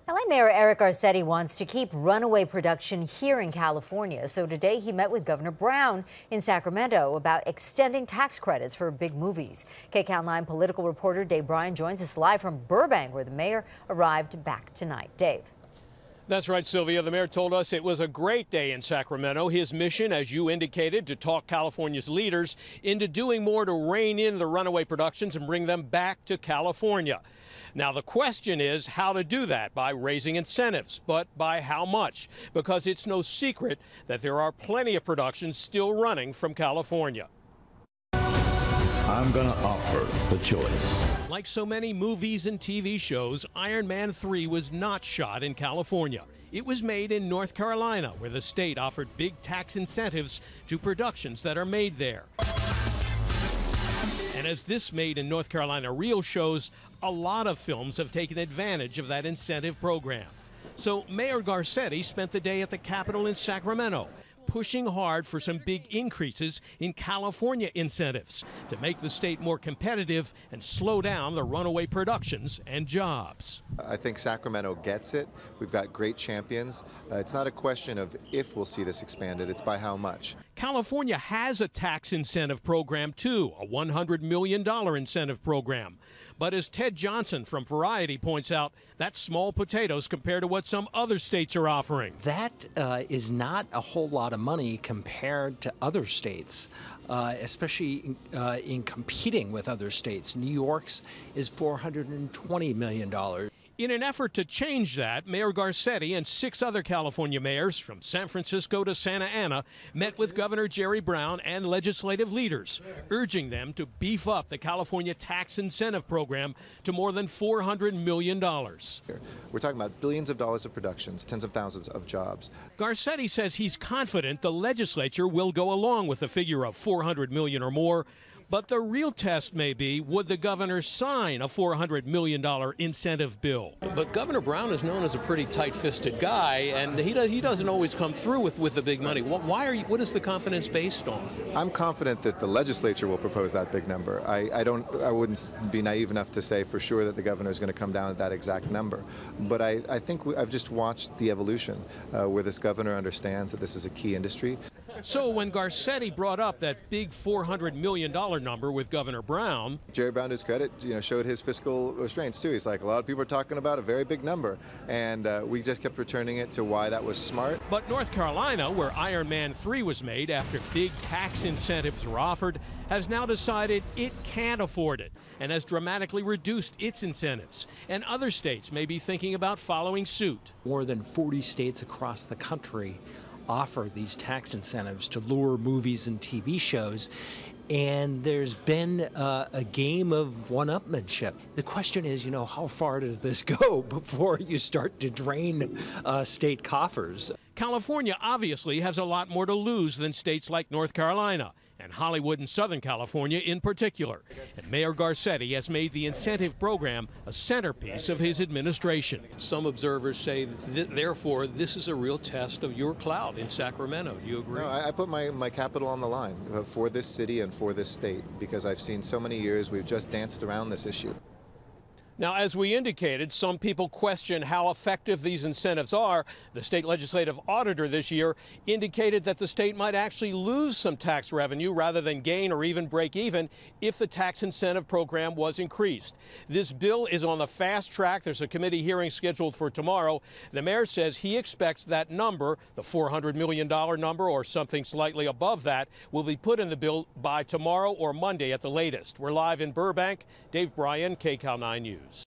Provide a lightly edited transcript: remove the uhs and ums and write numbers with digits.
LA Mayor Eric Garcetti wants to keep runaway production here in California. So today he met with Governor Brown in Sacramento about extending tax credits for big movies. KCAL 9 political reporter Dave Bryan joins us live from Burbank, where the mayor arrived back tonight. Dave. That's right, Sylvia. The mayor told us it was a great day in Sacramento. His mission, as you indicated, to talk California's leaders into doing more to rein in the runaway productions and bring them back to California. Now, the question is how to do that by raising incentives, but by how much? Because it's no secret that there are plenty of productions still running from California. I'm going to offer the choice. Like so many movies and TV shows, Iron Man 3 was not shot in California. It was made in North Carolina, where the state offered big tax incentives to productions that are made there. And as this Made in North Carolina reel shows, a lot of films have taken advantage of that incentive program. So Mayor Garcetti spent the day at the Capitol in Sacramento, pushing hard for some big increases in California incentives to make the state more competitive and slow down the runaway productions and jobs. I think Sacramento gets it. We've got great champions. It's not a question of if we'll see this expanded, it's by how much. California has a tax incentive program too, a $100 million incentive program. But as Ted Johnson from Variety points out, that's small potatoes compared to what some other states are offering. That is not a whole lot of money compared to other states, especially in competing with other states. New York's is $420 million. In an effort to change that, Mayor Garcetti and 6 other California mayors from San Francisco to Santa Ana met with Governor Jerry Brown and legislative leaders, urging them to beef up the California tax incentive program to more than $400 million. We're talking about billions of dollars of productions, tens of thousands of jobs. Garcetti says he's confident the legislature will go along with the figure of $400 million or more. But the real test may be, would the governor sign a $400 million incentive bill? But Governor Brown is known as a pretty tight-fisted guy, and he doesn't always come through with the big money. What is the confidence based on? I'm confident that the legislature will propose that big number. I wouldn't be naive enough to say for sure that the governor is going to come down at that exact number. But I think I've just watched the evolution where this governor understands that this is a key industry. So when Garcetti brought up that big $400 million number with Governor Brown, Jerry Brown, to his credit, showed his fiscal restraints too. He's like, a lot of people are talking about a very big number, and we just kept returning it to why that was smart. But North Carolina, where Iron Man 3 was made after big tax incentives were offered, has now decided it can't afford it and has dramatically reduced its incentives. And other states may be thinking about following suit. More than 40 states across the country offer these tax incentives to lure movies and TV shows, and there's been a game of one-upmanship. The question is, how far does this go before you start to drain state coffers? California obviously has a lot more to lose than states like North Carolina and Hollywood and Southern California in particular. And Mayor Garcetti has made the incentive program a centerpiece of his administration. Some observers say therefore this is a real test of your clout in Sacramento. Do you agree? No, I put my capital on the line for this city and for this state, because I've seen so many years we've just danced around this issue. Now, as we indicated, some people question how effective these incentives are. The state legislative auditor this year indicated that the state might actually lose some tax revenue rather than gain or even break even if the tax incentive program was increased. This bill is on the fast track. There's a committee hearing scheduled for tomorrow. The mayor says he expects that number, the $400 million number or something slightly above that, will be put in the bill by tomorrow or Monday at the latest. We're live in Burbank. Dave Bryan, KCAL 9 News.